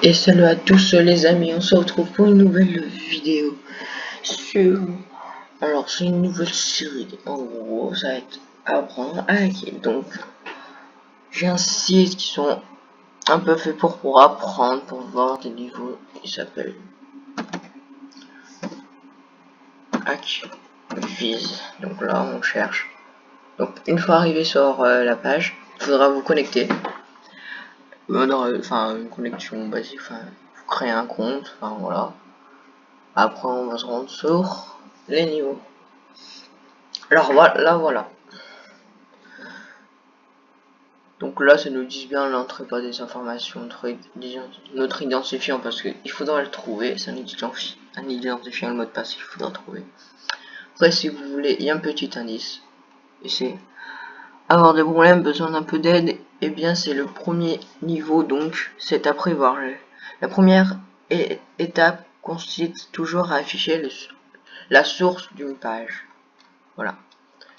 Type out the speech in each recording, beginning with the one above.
Et salut à tous les amis, on se retrouve pour une nouvelle vidéo sur... Alors c'est une nouvelle série, en gros ça va être apprendre à hacker. Donc j'ai un site qui sont un peu fait pour apprendre, pour voir des niveaux. Il s'appelle HackViz. Donc là on cherche. Donc une fois arrivé sur la page, il faudra vous connecter. Enfin une connexion basique, enfin vous créez un compte, enfin voilà. Après on va se rendre sur les niveaux. Alors voilà. Donc là ça nous dit bien l'entrée pas des informations, notre identifiant parce qu'il faudra le trouver, c'est un identifiant, le mot de passe qu'il faudra trouver. Après si vous voulez, il y a un petit indice. Et c'est avoir des problèmes, besoin d'un peu d'aide, et eh bien c'est le premier niveau, donc c'est à prévoir. La première étape consiste toujours à afficher la source d'une page. Voilà.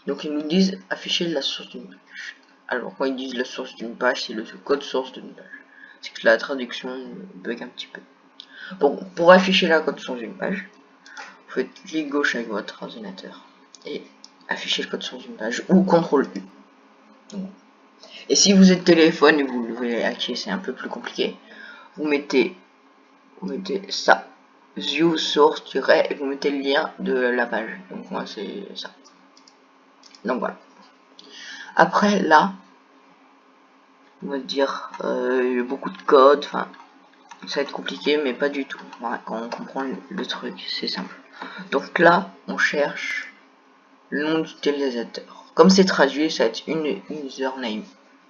Donc ils nous disent afficher la source d'une page. Alors quand ils disent la source d'une page, c'est le code source d'une page. C'est que la traduction bug un petit peu. Bon, pour afficher la code source d'une page, vous faites clic gauche avec votre ordinateur et afficher le code source d'une page ou CTRL U. Et si vous êtes téléphone et vous voulez hacker, c'est un peu plus compliqué. Vous mettez ça, view source et vous mettez le lien de la page. Donc moi c'est ça. Donc voilà. Après là, on va dire il y a beaucoup de code, enfin ça va être compliqué mais pas du tout. Voilà, quand on comprend le truc, c'est simple. Donc là, on cherche le nom d'utilisateur. Comme c'est traduit, ça va être une username.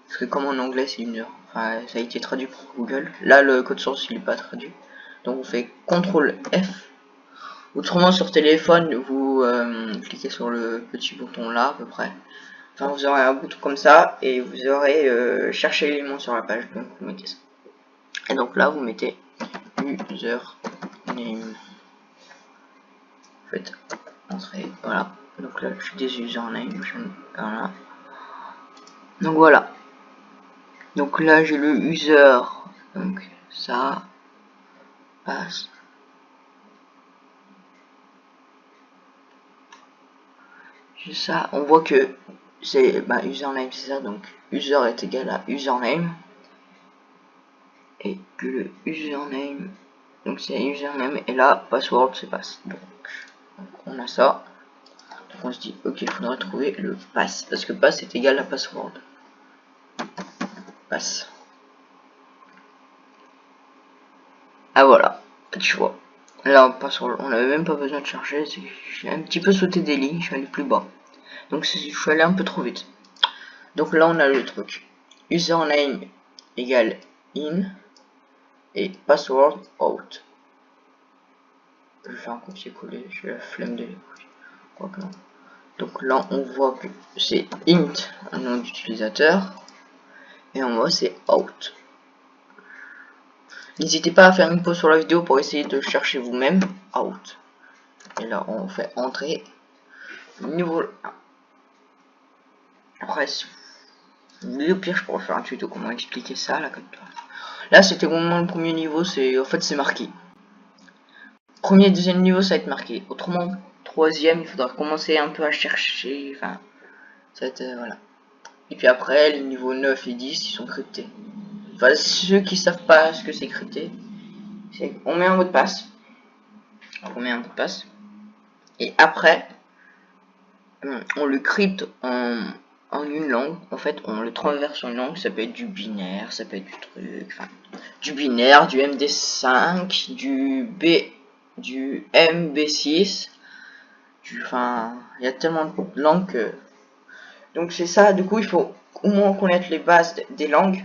Parce que comme en anglais c'est une heure, enfin ça a été traduit par Google. Là le code source il est pas traduit. Donc on fait CTRL F. Autrement sur téléphone, vous cliquez sur le petit bouton là à peu près. Enfin vous aurez un bouton comme ça et vous aurez cherché l'élément sur la page. Donc vous mettez ça. Et donc là vous mettez username. Faites entrer, voilà. Donc là je suis des usernames, voilà. Donc voilà. Donc là j'ai le user, donc ça passe. J'ai ça, on voit que c'est username, c'est ça, donc user est égal à username et que le username, donc c'est username et là password c'est passe. Donc on a ça. Donc on se dit ok, il faudrait trouver le pass parce que pass est égal à password. Pass. Ah voilà, tu vois. Là, on n'avait même pas besoin de chercher. J'ai un petit peu sauté des lignes, je suis allé plus bas. Donc je suis allé un peu trop vite. Donc là, on a le truc. Username égale in et password out. Je vais faire un copier-coller, j'ai la flemme de l'écouter. Donc là, on voit que c'est int, un nom d'utilisateur, et en bas, c'est out. N'hésitez pas à faire une pause sur la vidéo pour essayer de chercher vous-même out. Et là, on fait entrer niveau 1. Après, si vous voulez, au pire, je pourrais faire un tuto comment expliquer ça là comme ça. Là, c'était vraiment le premier niveau, c'est en fait c'est marqué. Premier et deuxième niveau, ça va être marqué. Autrement, troisième, il faudra commencer un peu à chercher. Enfin, ça va être voilà. Et puis après, les niveaux 9 et 10, ils sont cryptés. Enfin, ceux qui savent pas ce que c'est crypté, on met un mot de passe. On met un mot de passe. Et après, on le crypte en une langue. En fait, on le transverse en une langue. Ça peut être du binaire, ça peut être du truc. Enfin, du binaire, du MD5, du MB6. Enfin, il y a tellement de langues que... Donc c'est ça, du coup, il faut au moins connaître les bases des langues.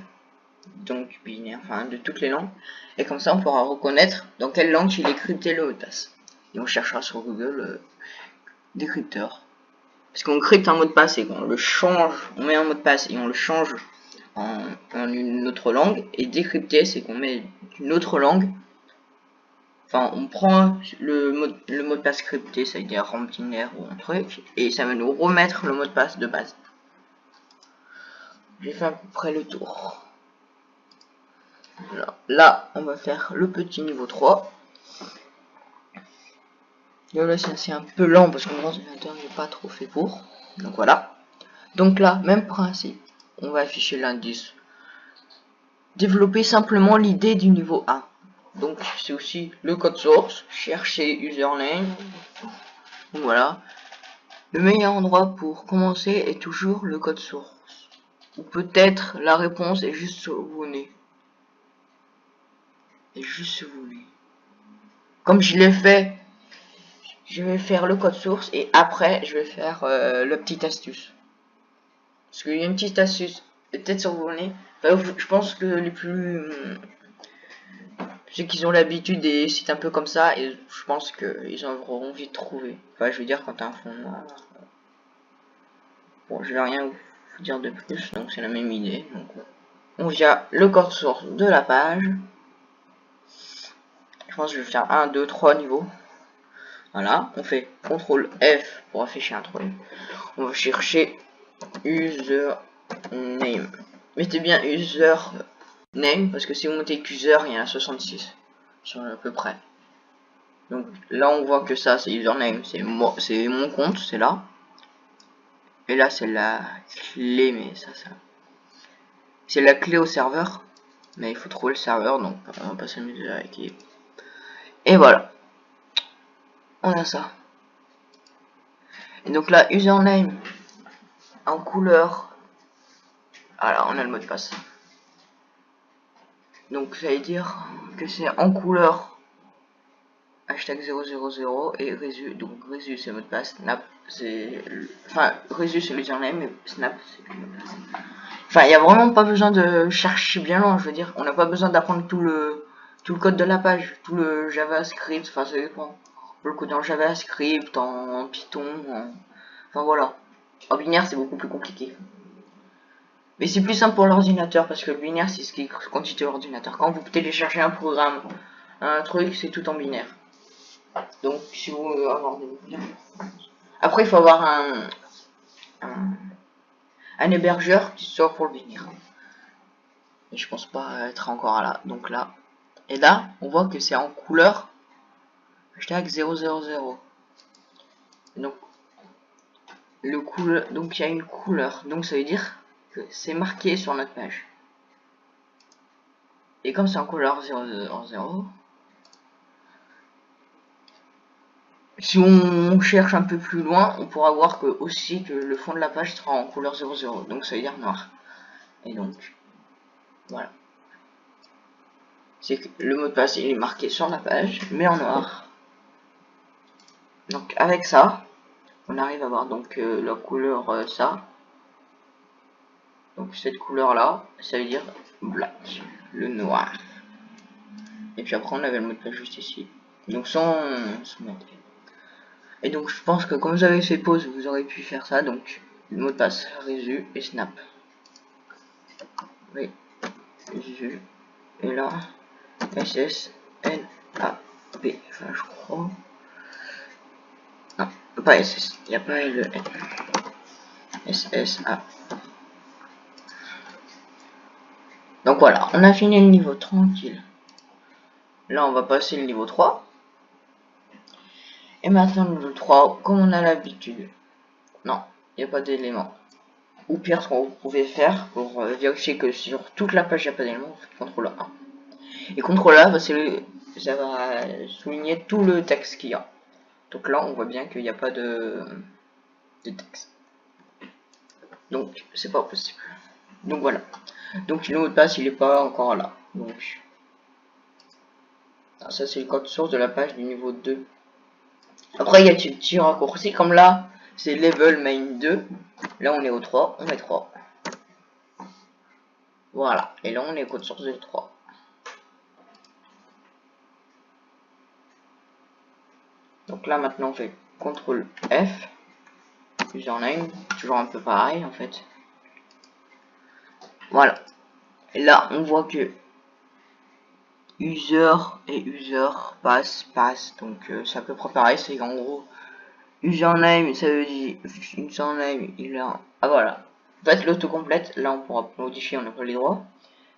Donc du binaire, enfin de toutes les langues. Et comme ça, on pourra reconnaître dans quelle langue il est crypté le mot de passe. Et on cherchera sur Google décrypteur. Parce qu'on crypte un mot de passe et qu'on le change, on met un mot de passe et on le change en une autre langue. Et décrypter, c'est qu'on met une autre langue. Enfin, on prend le mot de passe crypté, ça veut dire en binaire ou un truc, et ça va nous remettre le mot de passe de base. J'ai fait à peu près le tour. Là, on va faire le petit niveau 3. Et là, c'est un peu lent parce que mon ordinateur n'est pas trop fait pour. Donc voilà. Donc là, même principe. On va afficher l'indice. Développer simplement l'idée du niveau 1. Donc c'est aussi le code source. Chercher username. Donc voilà. Le meilleur endroit pour commencer est toujours le code source. Ou peut-être la réponse est juste sur vos nez. Et juste sur vos nez. Comme je l'ai fait, je vais faire le code source et après je vais faire la petite astuce. Parce qu'il y a une petite astuce, peut-être sur vos nez. Enfin, je pense que les plus... ceux qui ont l'habitude des sites un peu comme ça, et je pense qu'ils auront envie de trouver. Enfin, je veux dire, quand t'as un fond noir... Bon, je vais rien vous dire de plus, donc c'est la même idée. Donc, on vient le code source de la page. Je pense que je vais faire 1, 2, 3 niveaux. Voilà, on fait CTRL F pour afficher un truc. On va chercher username. Mettez bien username parce que si vous mettez user, il y en a 66 sur à peu près. Donc là on voit que ça c'est username, c'est mon compte, c'est là. Et là c'est la clé, mais ça c'est la clé au serveur. Mais il faut trouver le serveur, donc on va pas s'amuser avec lui. Et voilà. On a ça. Et donc là, username en couleur. Alors, on a le mot de passe. Donc, ça veut dire que c'est en couleur hashtag 000 et Resu. Donc, Resu c'est le mot de passe. Snap, c'est. Enfin, Resu c'est l'username, et Snap c'est le mot de passe. Enfin, il n'y a vraiment pas besoin de chercher bien loin. Je veux dire, on n'a pas besoin d'apprendre tout le code de la page, tout le JavaScript. Enfin, ça dépend. Le code en JavaScript, en Python, enfin voilà. En binaire, c'est beaucoup plus compliqué. Mais c'est plus simple pour l'ordinateur parce que le binaire, c'est ce qui est quantité l'ordinateur. Quand vous téléchargez un programme, un truc, c'est tout en binaire. Donc, si vous voulez avoir des binaires. Après, il faut avoir un hébergeur qui soit pour le binaire. Et je pense pas être encore là. Donc là. Et là, on voit que c'est en couleur. Hashtag 000. Donc, donc il y a une couleur. Donc ça veut dire que c'est marqué sur notre page. Et comme c'est en couleur 000, si on cherche un peu plus loin, on pourra voir que aussi que le fond de la page sera en couleur 00. Donc ça veut dire noir. Et donc, voilà. C'est que le mot de passe il est marqué sur la page, mais en noir. Donc avec ça, on arrive à voir donc la couleur ça. Donc cette couleur là, ça veut dire black, le noir. Et puis après on avait le mot de passe juste ici. Donc sans mettre. Et donc je pense que comme vous avez fait pause, vous aurez pu faire ça. Donc le mot de passe Resu et Snap. Oui, Resu. Et là, SSNAP. Enfin je crois. Non, pas SS. Il n'y a pas le N. SSA. Donc voilà, on a fini le niveau tranquille. Là on va passer le niveau 3. Et maintenant le niveau 3, comme on a l'habitude. Non, il n'y a pas d'éléments. Ou pire, ce qu'on vous pouvez faire pour vérifier que sur toute la page il n'y a pas d'éléments, vous faites CTRL A. Et CTRL A, ça va souligner tout le texte qu'il y a. Donc là on voit bien qu'il n'y a pas de texte. Donc c'est pas possible. Donc voilà. Donc le mot de passe il est pas encore là. Donc ça c'est le code source de la page du niveau 2. Après il y a des petits raccourcis comme là c'est level main 2. Là on est au 3, on met 3. Voilà. Et là on est au code source de 3. Donc là maintenant on fait CTRL F. Username, toujours un peu pareil en fait. Voilà. Et là on voit que user et user passe. Donc c'est à peu près pareil, c'est en gros username ça veut dire username il a. Ah voilà. En fait l'autocomplète, là on pourra modifier, on n'a pas les droits.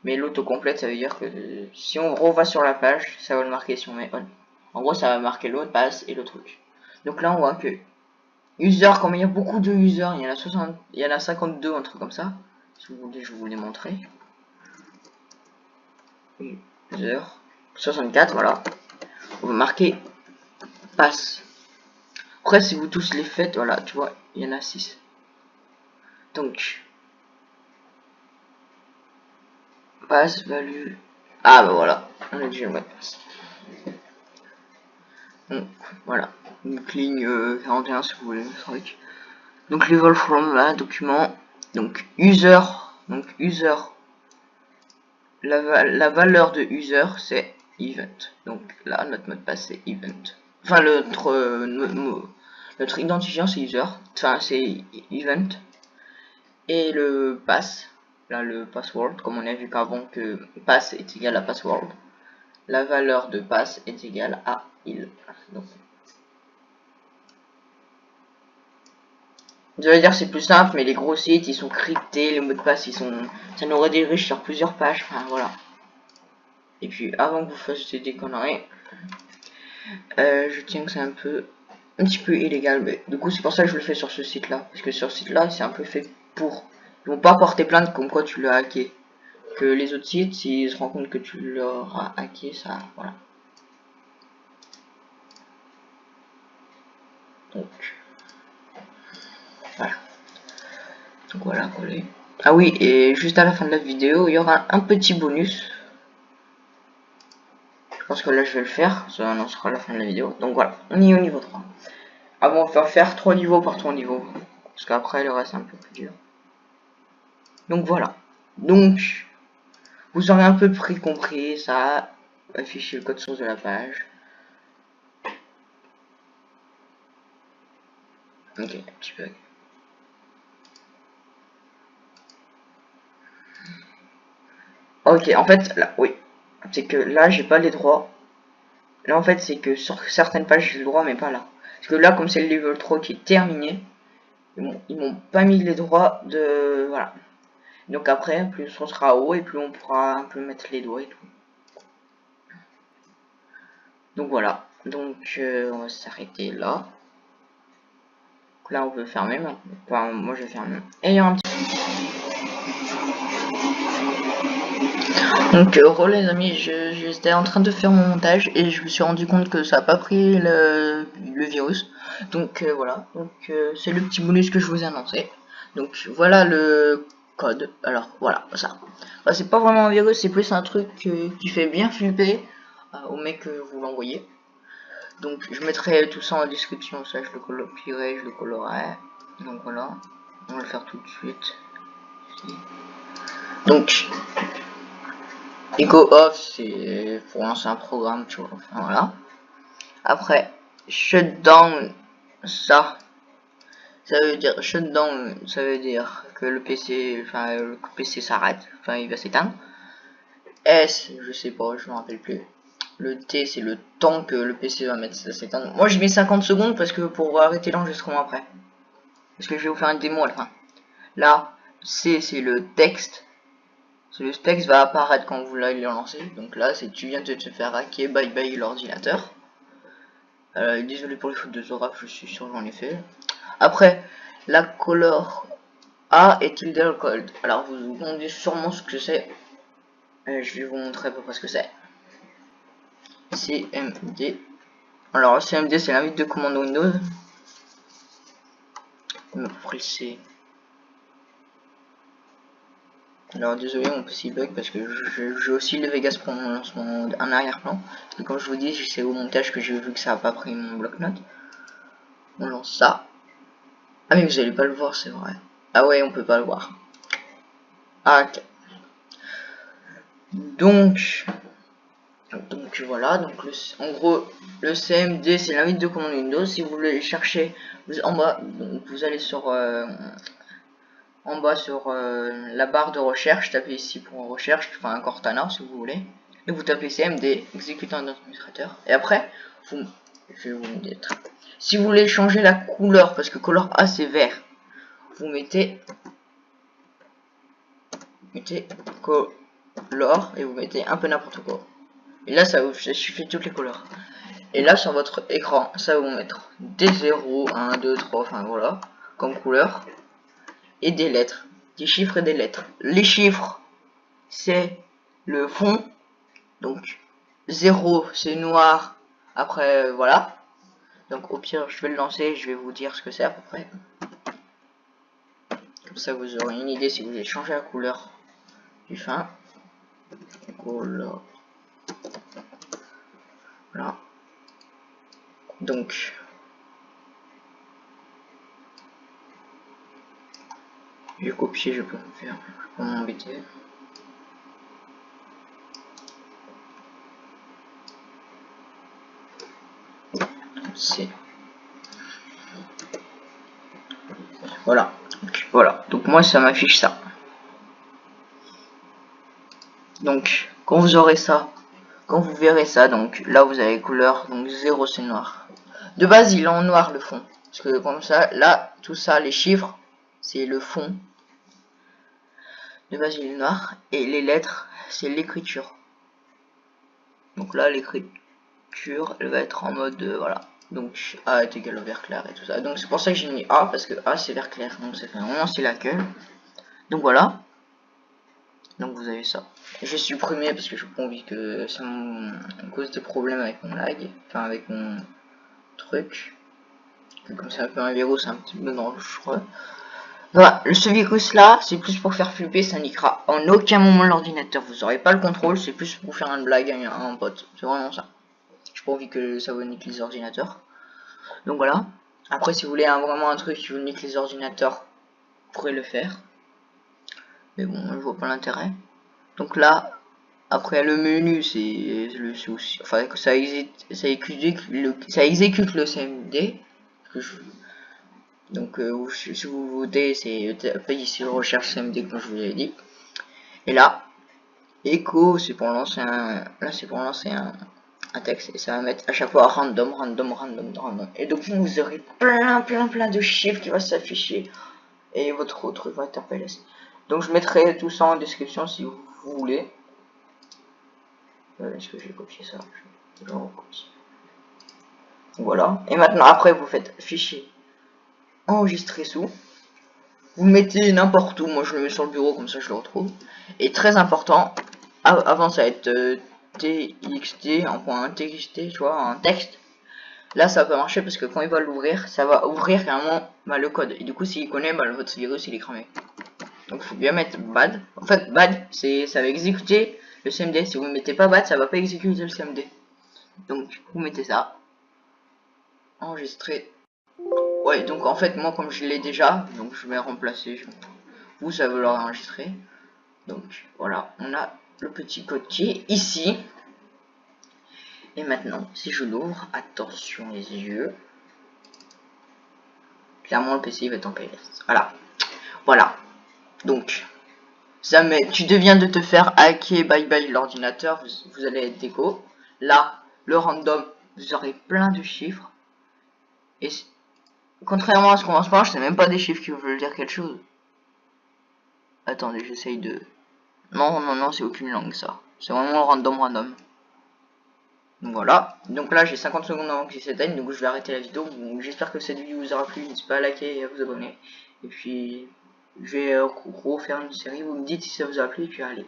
Mais l'autocomplète, ça veut dire que si on revoit sur la page, ça va le marquer si on met on. En gros, ça va marquer le mot de passe et le truc. Donc là, on voit que user, comme il y a beaucoup de users, il y en a 60, il y en a 52, un truc comme ça. Si vous voulez, je vais vous les montrer. User 64, voilà. On va marquer passe. Après, si vous tous les faites, voilà, tu vois, il y en a 6. Donc, passe, value. Ah bah voilà, on a déjà le mot de passe. Donc, voilà. Donc, ligne 41 si vous voulez le truc. Donc, level from, là, document. Donc, user. Donc, user. La valeur de user, c'est event. Donc, là, notre mot de passe, c'est event. Enfin, notre identifiant, c'est user. Enfin, c'est event. Et le pass, là le password, comme on a vu qu'avant que pass est égal à password, la valeur de pass est égale à il. Donc, je veux dire c'est plus simple, mais les gros sites ils sont cryptés, les mots de passe ils sont, ça nous redirige sur plusieurs pages, enfin voilà. Et puis avant que vous fassiez des conneries, je tiens que c'est un petit peu illégal, mais du coup c'est pour ça que je le fais sur ce site là, parce que sur ce site là c'est un peu fait pour, ils vont pas porter plainte comme quoi tu l'as hacké. Que les autres sites, s'ils se rendent compte que tu leur as hacké, ça, voilà. Donc, voilà. Donc voilà, collé. Ah oui, et juste à la fin de la vidéo, il y aura un petit bonus. Je pense que là, je vais le faire. Ça annoncera la fin de la vidéo. Donc voilà, on y est au niveau 3. Ah bon, on va faire 3 niveaux par 3 niveaux. Parce qu'après, le reste, c'est un peu plus dur. Donc voilà. Donc, vous aurez un peu près compris ça. Afficher le code source de la page. Ok, un petit peu. Ok, en fait, là, oui. C'est que là, j'ai pas les droits. Là, en fait, c'est que sur certaines pages, j'ai le droit, mais pas là. Parce que là, comme c'est le level 3 qui est terminé, ils m'ont pas mis les droits de... Voilà. Donc après, plus on sera haut et plus on pourra un peu mettre les doigts et tout. Donc voilà. Donc, on va s'arrêter là. Donc là, on peut fermer maintenant. Enfin, moi, je ferme. Et il y a un petit... Donc, les amis, j'étais en train de faire mon montage et je me suis rendu compte que ça n'a pas pris le virus. Donc, voilà. Donc, c'est le petit bonus que je vous ai annoncé. Donc, voilà le code. Alors, voilà, ça. Bah, c'est pas vraiment un virus, c'est plus un truc qui fait bien flipper au mec que vous l'envoyez. Donc, je mettrai tout ça en description. Ça, je le copierai, je le colorerai. Donc, voilà. On va le faire tout de suite. Donc, Ego off, c'est pour lancer un programme, tu vois. Enfin, voilà. Après, shutdown, ça veut dire shutdown, ça veut dire que le PC, enfin le PC s'arrête, enfin il va s'éteindre. S, je sais pas, je me rappelle plus. Le T, c'est le temps que le PC va mettre à s'éteindre. Moi, je mets 50 secondes parce que pour arrêter l'enregistrement après. Parce que je vais vous faire une démo à la fin. Là, C, c'est le texte. Le texte va apparaître quand vous l'allez lancer. Donc là, c'est tu viens de te faire hacker, bye bye l'ordinateur. Désolé pour les fautes de Zora, je suis sûr j'en ai fait. Après, la color A est tilde cold. Alors vous vous demandez sûrement ce que c'est. Je vais vous montrer à peu près ce que c'est. CMD. Alors CMD c'est l'invite de commande Windows. Mais après c'est... Alors désolé mon PC bug parce que j'ai aussi le Vegas pour mon lancement en arrière-plan. Et comme je vous dis, c'est au montage que j'ai vu que ça a pas pris mon bloc-notes. On lance ça. Ah mais vous allez pas le voir, c'est vrai. Ah ouais, on peut pas le voir. Ah, ok. Donc voilà, donc en gros le CMD c'est l'invite de commande Windows. Si vous voulez chercher en bas, donc vous allez sur en bas sur la barre de recherche, tapez ici pour recherche, enfin un Cortana si vous voulez, et vous tapez CMD exécutant un administrateur. Et après, je vais vous mettre. Si vous voulez changer la couleur, parce que color A c'est vert, vous mettez l'or et vous mettez un peu n'importe quoi. Et là, ça vous suffit toutes les couleurs. Et là, sur votre écran, ça va vous mettre des 0, 1, 2, 3, enfin voilà, comme couleur. Et des lettres, des chiffres et des lettres. Les chiffres, c'est le fond. Donc, 0, c'est noir. Après, voilà. Donc, au pire, je vais le lancer, je vais vous dire ce que c'est à peu près. Comme ça, vous aurez une idée si vous voulez changer la couleur du fin. Couleur. Voilà. Donc, je vais copier, je peux me faire pour m'embêter. C'est voilà. Voilà. Donc moi ça m'affiche ça. Donc quand vous aurez ça, quand vous verrez ça, donc là vous avez couleur, donc 0 c'est noir. De base il est en noir le fond. Parce que comme ça, là, tout ça, les chiffres, c'est le fond. De base il est noir. Et les lettres, c'est l'écriture. Donc là l'écriture, elle va être en mode voilà. Donc A est égal au vert clair et tout ça. Donc c'est pour ça que j'ai mis A, parce que A c'est vert clair. Donc c'est vraiment c'est laquelle. Donc voilà. Donc vous avez ça. J'ai supprimé parce que je n'ai pas envie que ça me cause des problèmes avec mon lag. Enfin avec mon truc. Comme c'est un peu un virus, un petit peu dangereux. Voilà, ce virus là, c'est plus pour faire flipper, ça niquera en aucun moment l'ordinateur. Vous n'aurez pas le contrôle, c'est plus pour faire une blague à un pote. C'est vraiment ça. J'ai pas envie que ça vous nique les ordinateurs. Donc voilà. Après si vous voulez vraiment un truc qui vous nique les ordinateurs, vous pourrez le faire. Mais bon, je vois pas l'intérêt. Donc là, après le menu, c'est le souci. Enfin, que ça exécute le CMD. Donc, si vous votez, c'est tapez ici recherche CMD comme je vous l'ai dit. Et là, echo, c'est pour lancer un. Là, c'est pour lancer un texte et ça va mettre à chaque fois random, random, random, random. Et donc, vous aurez plein de chiffres qui vont s'afficher et votre truc va être appelé. Donc, je mettrai tout ça en description si vous voulez. Est-ce que j'ai copié ça? Je recopie. Voilà. Et maintenant, après, vous faites fichier enregistrer sous. Vous mettez n'importe où. Moi, je le mets sur le bureau, comme ça, je le retrouve. Et très important, avant, ça va être txt, en point txt, tu vois, un texte. Là, ça va pas marcher parce que quand il va l'ouvrir, ça va ouvrir carrément le code. Et du coup, s'il connaît, votre virus, il est cramé. Donc, il faut bien mettre bad. En fait, bad, ça va exécuter le CMD. Si vous ne mettez pas bad, ça va pas exécuter le CMD. Donc, vous mettez ça. Enregistrer. Ouais, donc en fait, moi, comme je l'ai déjà, donc je vais remplacer. Vous, ça veut l'enregistrer. Donc, voilà, on a le petit code qui est ici. Et maintenant, si je l'ouvre, attention les yeux. Clairement, le PC va être en PLS. Voilà. Voilà. Donc, ça met, tu deviens de te faire hacker, bye bye l'ordinateur, vous allez être déco. Là, le random, vous aurez plein de chiffres. Et contrairement à ce qu'on pense, c'est même pas des chiffres qui veulent dire quelque chose. Attendez, j'essaye de... Non, c'est aucune langue ça. C'est vraiment random. Donc voilà. Donc là, j'ai 50 secondes avant qu'il s'éteigne, donc je vais arrêter la vidéo. J'espère que cette vidéo vous aura plu. N'hésitez pas à liker et à vous abonner. Et puis, je vais refaire une série. Vous me dites si ça vous a plu et puis allez.